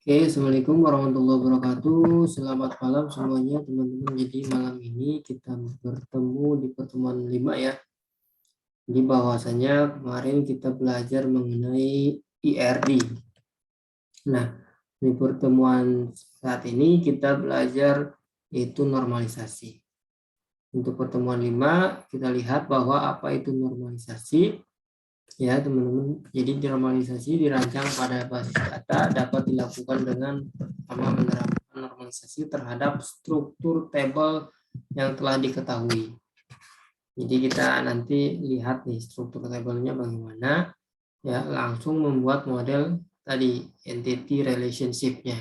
Oke, Assalamualaikum warahmatullahi wabarakatuh. Selamat malam semuanya teman-teman. Jadi malam ini kita bertemu di pertemuan 5 ya. Jadi bahwasanya kemarin kita belajar mengenai IRD. Nah, di pertemuan saat ini kita belajar yaitu normalisasi. Untuk pertemuan 5 kita lihat bahwa apa itu normalisasi. Ya teman-teman, jadi normalisasi dirancang pada basis data dapat dilakukan dengan pertama menerapkan normalisasi terhadap struktur tabel yang telah diketahui. Jadi kita nanti lihat nih struktur tabelnya bagaimana, ya langsung membuat model tadi entity relationship-nya.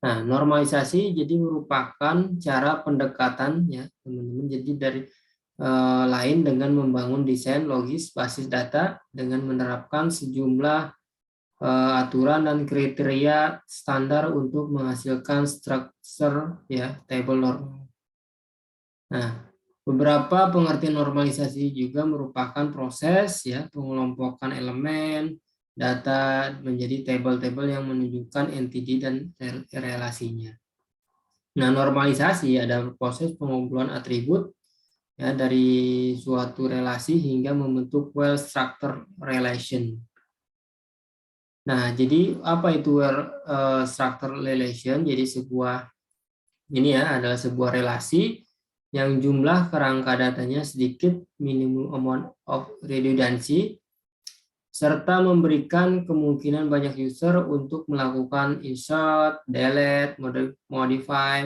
Nah, normalisasi jadi merupakan cara pendekatan ya teman-teman. Jadi dari lain dengan membangun desain logis basis data dengan menerapkan sejumlah aturan dan kriteria standar untuk menghasilkan struktur ya table normal. Nah, beberapa pengertian normalisasi juga merupakan proses ya pengelompokan elemen data menjadi table-table yang menunjukkan entity dan relasinya. Nah, normalisasi ada proses pengumpulan atribut ya dari suatu relasi hingga membentuk well-structured relation. Nah, jadi apa itu well-structured relation? Jadi ini ya adalah sebuah relasi yang jumlah kerangka datanya sedikit, minimum amount of redundancy, serta memberikan kemungkinan banyak user untuk melakukan insert, delete, modify,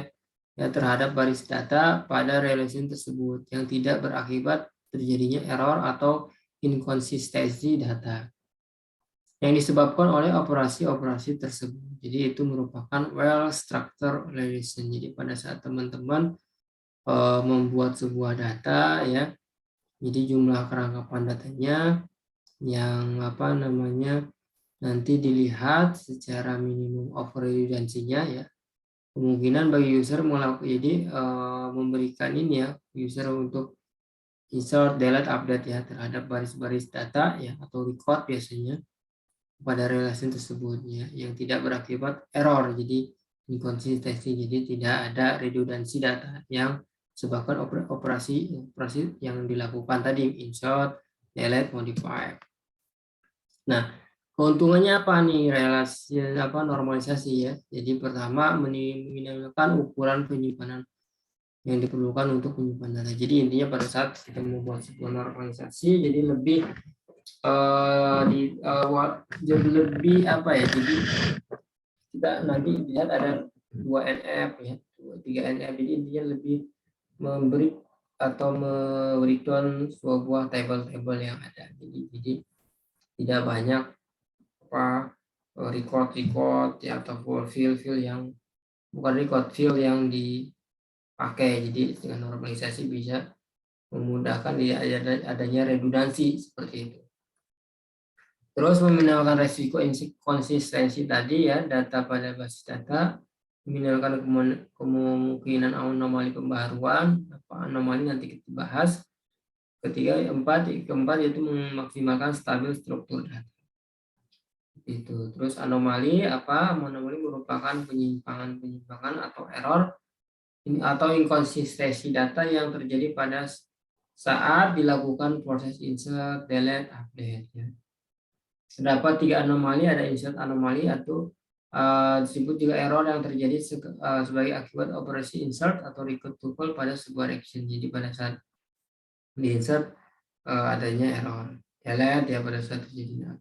ya, terhadap baris data pada relation tersebut yang tidak berakibat terjadinya error atau inkonsistensi data yang disebabkan oleh operasi-operasi tersebut. Jadi itu merupakan well-structured relation. Jadi pada saat teman-teman membuat sebuah data ya, jadi jumlah kerangkapan datanya yang nanti dilihat secara minimum of redundancy-nya ya. Kemungkinan bagi user memberikan ini ya user untuk insert, delete, update ya terhadap baris-baris data ya atau record biasanya pada relasi tersebut ya yang tidak berakibat error, jadi inkonsistensi, jadi tidak ada redundansi data yang sebabkan operasi yang dilakukan tadi insert, delete, modify. Nah, keuntungannya apa nih normalisasi ya? Jadi pertama meminimalkan ukuran penyimpanan yang diperlukan untuk penyimpan data. Jadi intinya pada saat kita membuat sebuah normalisasi, jadi lebih jadi lebih apa ya? Jadi kita nanti lihat ada 2NF ya, 3NF. Jadi intinya lebih memberi atau memberikan sebuah table-table yang ada. Jadi tidak banyak record ya atau field yang bukan record field yang dipakai. Jadi dengan normalisasi bisa memudahkan adanya redundansi seperti itu. Terus meminimalkan resiko inkonsistensi tadi ya data pada basis data, meminimalkan kemungkinan anomali pembaharuan, anomali nanti kita bahas. Keempat itu memaksimalkan stabil struktur data. Itu. Terus anomali merupakan penyimpangan atau error atau inkonsistensi data yang terjadi pada saat dilakukan proses insert, delete, update ya. Terdapat 3 anomali, ada insert anomali atau disebut juga error yang terjadi sebagai akibat operasi insert atau record tuple pada sebuah action. Jadi pada saat di insert adanya error. Delete ya pada saat terjadinya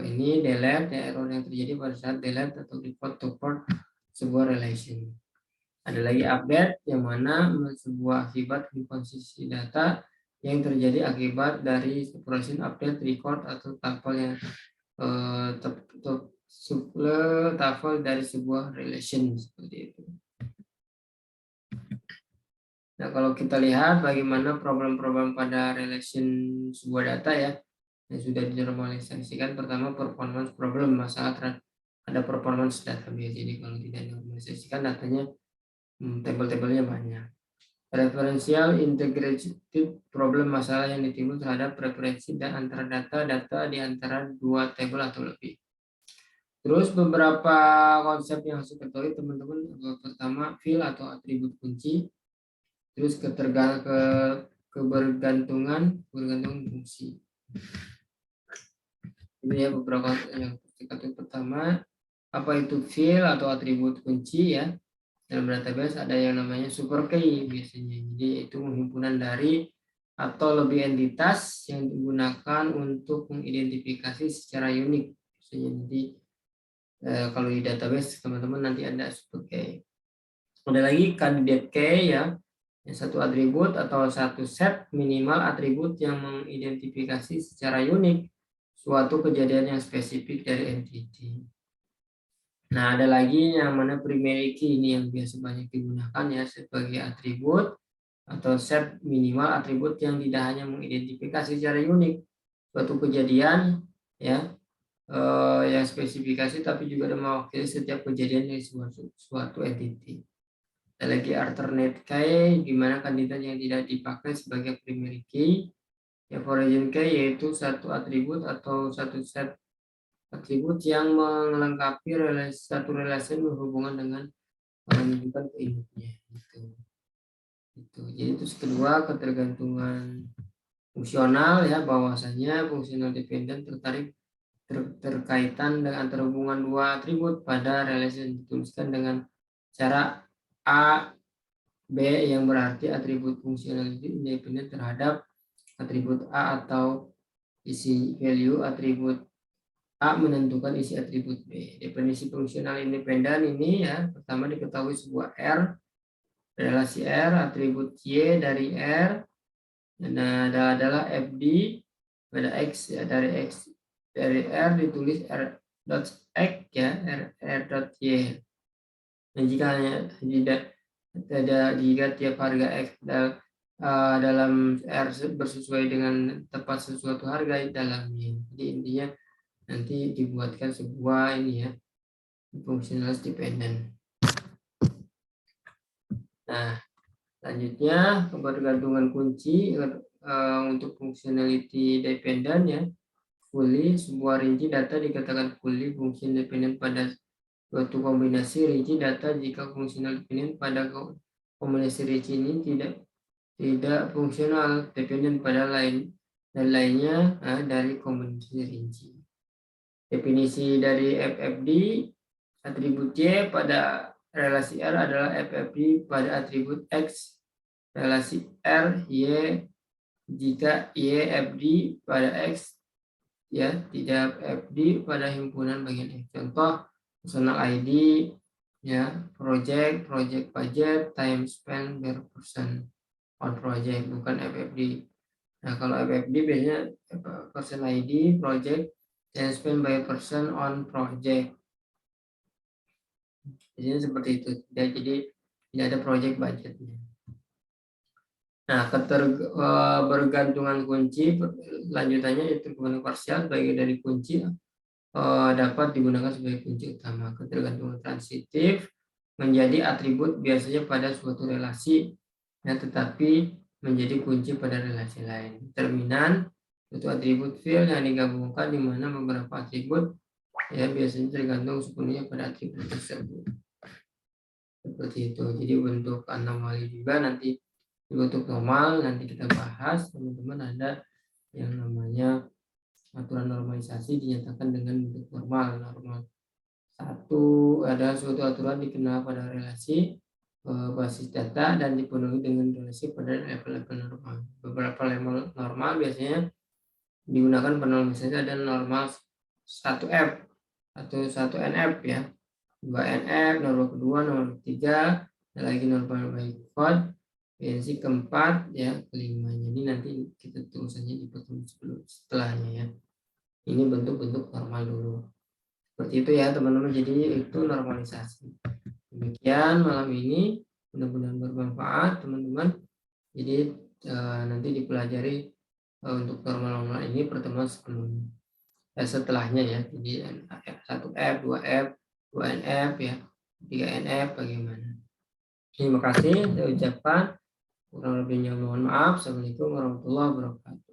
ini delete ya error yang terjadi pada saat delete atau record tuple sebuah relation. Ada lagi update yang mana sebuah akibat inkonsistensi data yang terjadi akibat dari operation update, record atau tuple yang tuple dari sebuah relation seperti itu. Nah, kalau kita lihat bagaimana problem-problem pada relation sebuah data ya yang sudah dinormalisasikan, pertama performance problem, masalah ada performance database. Jadi kalau tidak dinormalisasikan datanya table-tablenya banyak. Referential integrated problem, masalah yang ditimbul terhadap preferensi dan antara data di antara dua table atau lebih. Terus beberapa konsep yang harus diketahui teman-teman. Pertama, field atau atribut kunci. Terus kebergantungan fungsi. Ini ya beberapa yang harus diketahui. Pertama, apa itu field atau atribut kunci ya? Dalam database ada yang namanya super key biasanya. Jadi itu penghimpunan dari atau lebih entitas yang digunakan untuk mengidentifikasi secara unik. Jadi kalau di database teman-teman nanti ada super key. Ada lagi candidate key ya, yang satu atribut atau satu set minimal atribut yang mengidentifikasi secara unik suatu kejadian yang spesifik dari entity. Nah, ada lagi yang mana primary key ini yang biasa banyak digunakan ya sebagai atribut atau set minimal atribut yang tidak hanya mengidentifikasi secara unik suatu kejadian ya yang spesifikasi tapi juga mewakili setiap kejadian dari suatu entity. Ada lagi alternate key di mana kandidat yang tidak dipakai sebagai primary key. Ya, origin key yaitu satu atribut atau satu set atribut yang melengkapi satu relasi berhubungan dengan menunjukkan ke inputnya gitu. Jadi terus kedua ketergantungan fungsional ya, bahwasanya fungsional dependent terkaitan dengan terhubungan dua atribut pada relasi yang dituliskan dengan cara A B yang berarti atribut fungsional independen terhadap atribut A atau isi value atribut A menentukan isi atribut B. Definisi fungsional independen ini ya, pertama diketahui sebuah R, relasi R, atribut Y dari R, dan adalah FD pada X ya, dari R ditulis R dot X ya, R dot Y. Dan jika tiap harga X dalam R bersesuai dengan tepat sesuatu harga dalamnya. Jadi intinya nanti dibuatkan sebuah ini ya, functionalist dependent. Nah, selanjutnya kebergantungan kunci untuk functionality dependent ya, fully sebuah rinci data dikatakan fully function dependent pada suatu kombinasi rinci data jika fungsional dependent pada kombinasi rinci ini tidak fungsional dependent pada lainnya dari kombinasi rinci. Definisi dari FFD atribut Y pada relasi R adalah FFD pada atribut X relasi R Y jika Y FD pada X ya tidak FD pada himpunan bagian X. Contoh personal ID ya, project budget, time spent per person on project, bukan FFD. Nah, kalau FFD biasanya person ID, project, time spent by person on project. Jadi seperti itu. Jadi tidak ada project budgetnya. Nah, bergantungan kunci lanjutannya itu kebergantungan parsial bagian dari kunci dapat digunakan sebagai kunci utama. Ketergantungan transitif menjadi atribut biasanya pada suatu relasi ya, tetapi menjadi kunci pada relasi lain. Determinan itu atribut field yang digabungkan di mana beberapa atribut ya biasanya tergantung sepenuhnya pada atribut tersebut. Seperti itu. Jadi bentuk anomali juga nanti bentuk normal nanti kita bahas, teman-teman. Ada yang namanya aturan normalisasi dinyatakan dengan bentuk normal. Satu, ada suatu aturan dikenal pada relasi basis data dan dipenuhi dengan relasi pada level-level normal. Beberapa level normal biasanya digunakan penormalisasi ada normal 1F atau 1NF ya. 2NF, normal kedua, normal ketiga, ada lagi normal by code, PNC keempat ya, kelima. Jadi nanti kita tulisannya di pertemuan setelahnya ya. Ini bentuk-bentuk normal dulu. Seperti itu ya teman-teman. Jadi itu normalisasi. Demikian malam ini, mudah-mudahan bermanfaat teman-teman. Jadi nanti dipelajari untuk normal-normal ini pertemuan sebelumnya. Setelahnya ya. Jadi 1F, 2F, 2NF ya, 3NF bagaimana. Terima kasih saya ucapkan. Kurang lebihnya mohon maaf. Assalamualaikum warahmatullahi wabarakatuh.